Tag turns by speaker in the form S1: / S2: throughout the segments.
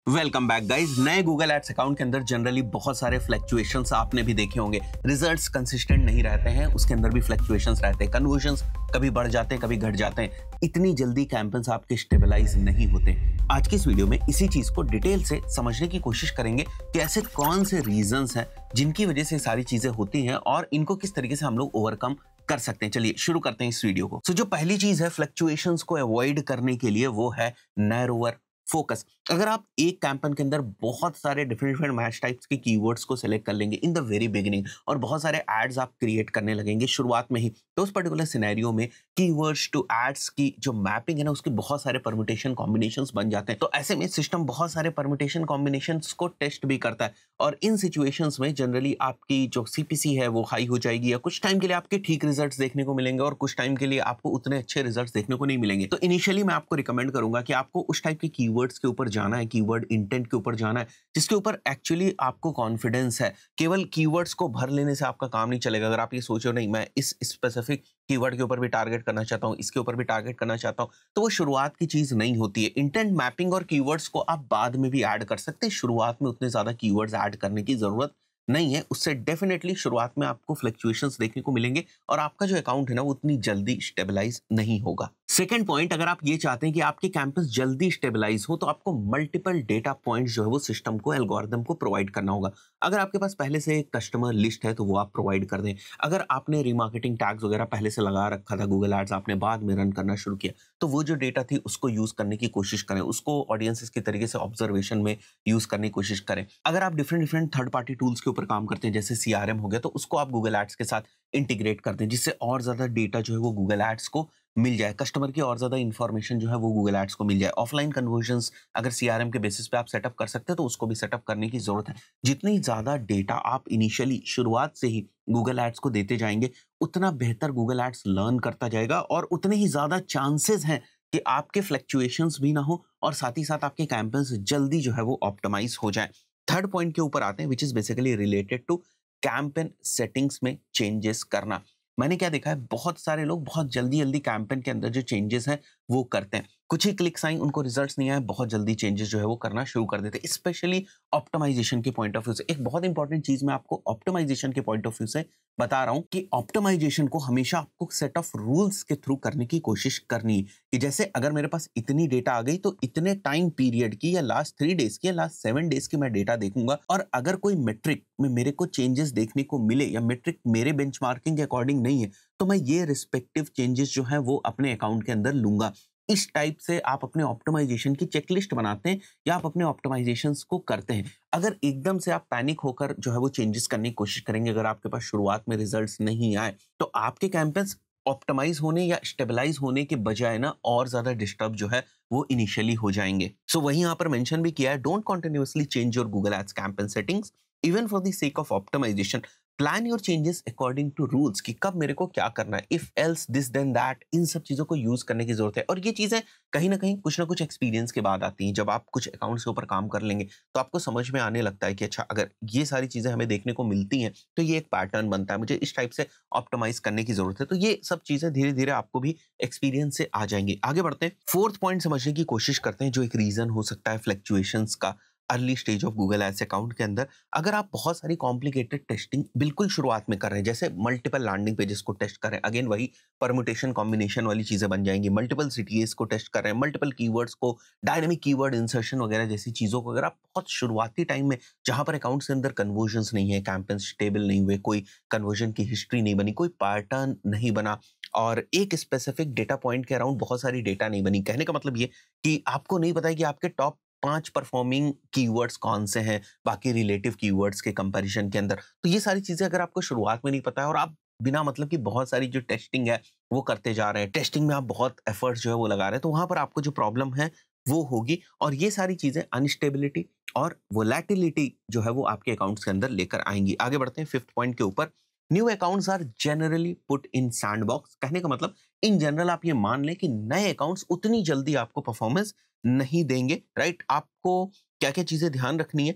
S1: Welcome back guys. नए Google ads account के अंदर जनरली बहुत सारे फ्लक्चुएशंस आपने भी देखे होंगे। रिजल्ट्स कंसिस्टेंट नहीं रहते हैं, उसके अंदर भी फ्लक्चुएशंस रहते हैं। कन्वर्जन्स कभी बढ़ जाते हैं, कभी घट जाते हैं। इतनी जल्दी कैंपेन्स आपके स्टेबलाइज नहीं होते। आज की इस वीडियो में इसी चीज को डिटेल से समझने की कोशिश करेंगे कि ऐसे कौन से रीजंस हैं जिनकी वजह से सारी चीजें होती हैं और इनको किस तरीके से हम लोग ओवरकम कर सकते हैं। चलिए शुरू करते हैं इस वीडियो को। जो पहली चीज है फ्लक्चुएशंस को अवॉइड करने के लिए, वो है नैरोअर फोकस। अगर आप एक कैंपेन के अंदर बहुत सारे डिफरेंट मैच टाइप्स के कीवर्ड्स को सिलेक्ट कर लेंगे इन द वेरी बिगिनिंग और बहुत सारे एड्स आप क्रिएट करने लगेंगे शुरुआत में ही, तो उस पर्टिकुलर सिनेरियो में कीवर्ड्स टू एड्स की जो मैपिंग है ना, उसके बहुत सारे परम्यूटेशन कॉम्बिनेशंस बन जाते हैं। तो ऐसे में सिस्टम बहुत सारे परम्यूटेशन कॉम्बिनेशंस को टेस्ट भी करता है और इन सिचुएशंस में जनरली आपकी जो सीपीसी है वो हाई हो जाएगी, या कुछ टाइम के लिए आपके ठीक रिजल्ट्स देखने को मिलेंगे और कुछ टाइम के लिए आपको उतने अच्छे रिजल्ट्स देखने को नहीं मिलेंगे। तो इनिशियली मैं आपको रिकमेंड करूंगा कि आपको उस टाइप के कीवर्ड्स के ऊपर जाना है, कीवर्ड इंटेंट के ऊपर जाना है, जिसके ऊपर एक्चुअली आपको कॉन्फिडेंस है। केवल कीवर्ड्स को भर लेने से आपका काम नहीं चलेगा। अगर आप ये सोचो नहीं मैं इस स्पेसिफिक कीवर्ड के ऊपर भी टारगेट करना चाहता हूं, इसके ऊपर भी टारगेट करना चाहता हूं, तो वो शुरुआत की चीज नहीं होती है। इंटेंट मैपिंग और कीवर्ड्स को आप बाद में भी ऐड कर सकते हैं, शुरुआत में उतने ज्यादा कीवर्ड्स ऐड करने की जरूरत नहीं है। उससे डेफिनेटली शुरुआत में आपको फ्लक्चुएशंस देखने को मिलेंगे और आपका जो अकाउंट है ना वो उतनी जल्दी स्टेबलाइज नहीं होगा। सेकंड पॉइंट, अगर आप ये चाहते हैं कि आपके कैंपस जल्दी स्टेबलाइज हो, तो आपको मल्टीपल डेटा पॉइंट्स जो है वो सिस्टम को, एल्गोरिदम को प्रोवाइड करना होगा। अगर आपके पास पहले से एक कस्टमर लिस्ट है तो वो आप प्रोवाइड कर दें। अगर आपने रीमार्केटिंग टैग्स वगैरह पहले से लगा रखा था, गूगल एड्स आपने बाद में रन करना शुरू किया, तो वो जो डेटा थी उसको यूज करने की कोशिश करें, उसको ऑडियंसेस की तरीके से ऑब्जर्वेशन में यूज करने की कोशिश करें। अगर आप डिफरेंट थर्ड पार्टी टूल्स के ऊपर काम करते हैं, जैसे सीआरएम हो गया, तो उसको आप गूगल एड्स के साथ इंटीग्रेट कर दें, जिससे और ज्यादा डेटा जो है वो गूगल एड्स को मिल जाए, कस्टमर की और ज्यादा इंफॉर्मेशन जो है वो गूगल एड्स को मिल जाए। ऑफलाइन कन्वर्जन्स अगर सीआरएम के बेसिस पे आप सेटअप कर सकते हैं तो उसको भी सेटअप करने की जरूरत है। जितनी ज्यादा डेटा आप इनिशियली शुरुआत से ही गूगल एड्स को देते जाएंगे, उतना बेहतर गूगल एड्स लर्न करता जाएगा और उतने ही ज्यादा चांसेस हैं कि आपके फ्लक्चुएशंस भी ना हो और साथ ही साथ आपके कैंपेन्स जल्दी जो है वो ऑप्टिमाइज हो जाए। थर्ड पॉइंट के ऊपर आते हैं, which is basically related to campaign settings में चेंजेस करना। मैंने क्या देखा है, बहुत सारे लोग बहुत जल्दी जल्दी कैंपेन के अंदर जो चेंजेस हैं वो करते हैं। कुछ ही क्लिक्स आई, उनको रिजल्ट्स नहीं आए, बहुत जल्दी चेंजेस जो है वो करना शुरू कर देते हैं, स्पेशली ऑप्टिमाइजेशन के पॉइंट ऑफ व्यू से। एक बहुत इंपॉर्टेंट चीज मैं आपको ऑप्टिमाइजेशन के पॉइंट ऑफ व्यू से बता रहा हूं कि ऑप्टिमाइजेशन को हमेशा आपको सेट ऑफ रूल्स के थ्रू करने की कोशिश करनी है। कि जैसे अगर मेरे पास इतनी डेटा आ गई तो इतने टाइम पीरियड की, या लास्ट 3 डेज की, या लास्ट 7 डेज की मैं डेटा देखूंगा, और अगर कोई मेट्रिक में मेरे को चेंजेस देखने को मिले या मेट्रिक मेरे बेंचमार्किंग के अकॉर्डिंग नहीं है, तो मैं ये रिस्पेक्टिव चेंजेस जो है वो अपने अकाउंट के अंदर लूंगा। इस टाइप से आप अपने ऑप्टिमाइजेशन की चेकलिस्ट बनाते हैं या आप अपने ऑप्टिमाइजेशंस को करते हैं। अगर एकदम से आप पैनिक होकर जो है वो चेंजेस करने की कोशिश करेंगे, अगर आपके पास शुरुआत में रिजल्ट्स नहीं आए, तो आपके कैंपेन्स ऑप्टिमाइज होने या स्टेबलाइज होने के बजाय ना और ज्यादा डिस्टर्ब जो है वो इनिशियली हो जाएंगे। सो वही यहाँ पर मेंशन भी किया है, don't continuously change your Google Ads campaign settings even for the sake of optimisation. Plan your changes according to rules, कि कब मेरे को क्या करना है, if else this then that, इन सब चीजों को यूज करने की जरूरत है। और ये चीजें कहीं ना कहीं कुछ ना कुछ एक्सपीरियंस के बाद आती हैं। जब आप कुछ अकाउंट्स के ऊपर काम कर लेंगे तो आपको समझ में आने लगता है कि अच्छा, अगर ये सारी चीजें हमें देखने को मिलती हैं तो ये एक पैटर्न बनता है, मुझे इस टाइप से ऑप्टिमाइज करने की जरूरत है। तो ये सब चीजें धीरे धीरे आपको भी एक्सपीरियंस से आ जाएंगी। आगे बढ़ते हैं, फोर्थ पॉइंट समझने की कोशिश करते हैं, जो एक रीजन हो सकता है फ्लक्चुएशंस का early stage of Google ads account के अंदर। अगर आप बहुत सारी कॉम्प्लिकेटेड टेस्टिंग बिल्कुल शुरुआत में कर रहे हैं, जैसे मल्टीपल लैंडिंग पेजेस को टेस्ट कर रहे हैं, अगेन वही परम्यूटेशन कॉम्बिनेशन वाली चीजें बन जाएंगी, मल्टीपल सीटीएस को टेस्ट कर रहे हैं, मल्टीपल कीवर्ड्स को, डायनामिक कीवर्ड इंसर्शन वगैरह जैसी चीजों को, अगर आप बहुत शुरुआती टाइम में, जहां पर अकाउंट के अंदर कन्वर्जन्स नहीं है, कैंपेन स्टेबल नहीं हुए, कोई कन्वर्जन की हिस्ट्री नहीं बनी, कोई पैटर्न नहीं बना, और एक स्पेसिफिक डेटा पॉइंट के अराउंड बहुत सारी डेटा नहीं बनी, कहने का मतलब ये कि आपको नहीं पता है कि आपके टॉप 5 परफॉर्मिंग कीवर्ड्स कौन से हैं बाकी रिलेटिव कीवर्ड्स के कंपैरिजन के अंदर। तो ये सारी चीजें अगर आपको शुरुआत में नहीं पता है और आप बिना मतलब कि बहुत सारी जो टेस्टिंग है वो करते जा रहे हैं, टेस्टिंग में आप बहुत एफर्ट्स जो है वो लगा रहे हैं, तो वहां पर आपको जो प्रॉब्लम है वो होगी। और ये सारी चीजें अनस्टेबिलिटी और वोलेटिलिटी जो है वो आपके अकाउंट्स के अंदर लेकर आएंगी। आगे बढ़ते हैं फिफ्थ पॉइंट के ऊपर, new accounts are generally put in sandbox. कहने का मतलब इन जनरल आप ये मान लें कि नए अकाउंट्स उतनी जल्दी आपको परफॉर्मेंस नहीं देंगे, राइट। आपको क्या क्या चीजें ध्यान रखनी है,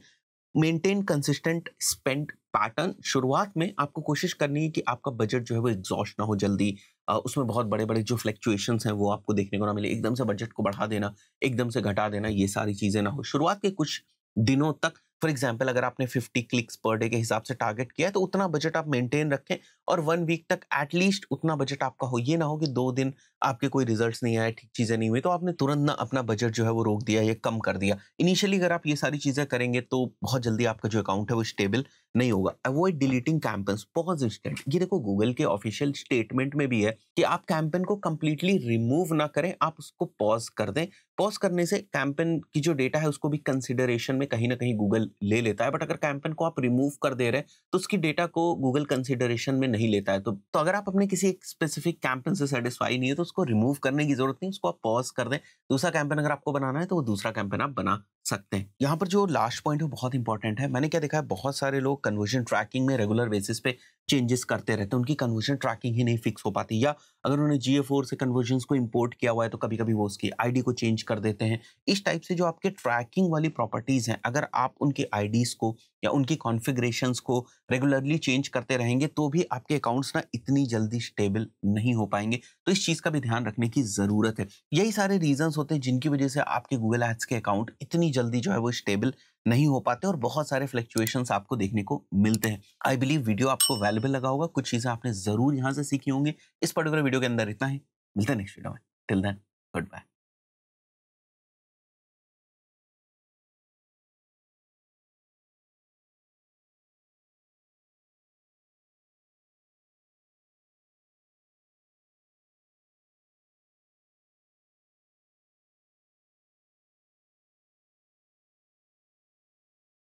S1: मेंटेन कंसिस्टेंट स्पेंड पैटर्न। शुरुआत में आपको कोशिश करनी है कि आपका बजट जो है वो एग्जॉस्ट ना हो जल्दी। उसमें बहुत बड़े-बड़े जो फ्लक्चुएशंस हैं वो आपको देखने को ना मिले। एकदम से बजट को बढ़ा देना, एकदम से घटा देना, ये सारी चीज़ें ना हो। शुरुआत के कुछ दिनों तक फॉर एग्ज़ाम्पल अगर आपने 50 क्लिक्स पर डे के हिसाब से टारगेट किया है, तो उतना बजट आप मेंटेन रखें और 1 वीक तक एट लीस्ट उतना बजट आपका हो। ये ना हो कि 2 दिन आपके कोई रिजल्ट्स नहीं आए, ठीक चीज़ें नहीं हुई, तो आपने तुरंत ना अपना बजट जो है वो रोक दिया, या कम कर दिया। इनिशियली अगर आप ये सारी चीज़ें करेंगे तो बहुत जल्दी आपका जो अकाउंट है वो स्टेबल नहीं होगा। Avoid deleting campaigns, pause instant. ये देखो गूगल के ऑफिशियल स्टेटमेंट में भी है कि आप कैंपेन को कंप्लीटली रिमूव ना करें, आप उसको पॉज़ कर दें। पॉज़ करने से कैंपेन की जो डेटा है उसको भी कंसिडरेशन में कहीं न कहीं गूगल ले लेता है। बट अगर कैंपेन को आप रिमूव कर दे रहे हैं, तो उसकी डेटा को गूगल कंसिडरेशन में नहीं लेता है। तो अगर आप अपने किसी एक स्पेसिफिक कैंपेन से सैटिस्फाई नहीं है, तो उसको रिमूव करने की ज़रूरत नहीं, उसको आप पॉज़ कर दें। दूसरा कैंपेन अगर आपको बनाना है, तो वो दूसरा कैंपेन आप बना सकते हैं। यहाँ पर जो लास्ट पॉइंट है, वो बहुत इंपॉर्टेंट है। मैंने क्या देखा है, बहुत सारे लोग कन्वर्जन ट्रैकिंग में रेगुलर बेसिस पे चेंजेस करते रहते हैं। उनकी कन्वर्जन ट्रैकिंग ही नहीं फिक्स हो पाती, या अगर उन्होंने GA4 से कन्वर्जन्स को इंपोर्ट किया हुआ है, तो कभी-कभी वो उसकी आईडी को चेंज कर देते हैं। इस टाइप से जो आपके ट्रैकिंग वाली प्रॉपर्टीज़ हैं, अगर आप उनके आईडीज़ को या उनकी कॉन्फ़िगरेशंस को रेगुलरली चेंज करते रहेंगे, तो भी आपके अकाउंट्स ना इतनी जल्दी स्टेबल नहीं हो पाएँगे। तो इस चीज़ का भी ध्यान रखने की ज़रूरत है। यही सारे रीज़न्स होते हैं जिनकी वज़ह से आपके गूगल एड्स के अकाउंट इतनी जल्दी जो है वो स्टेबल नहीं हो पाते और बहुत सारे फ्लक्चुएशंस आपको देखने को मिलते हैं। आई बिलीव वीडियो आपको वैल्युएबल लगा होगा, कुछ चीज़ें आपने ज़रूर यहाँ से सीखी होंगी। इस पर्टिकुलर वीडियो के अंदर इतना ही। मिलते हैं नेक्स्ट वीडियो में। Till then, good bye.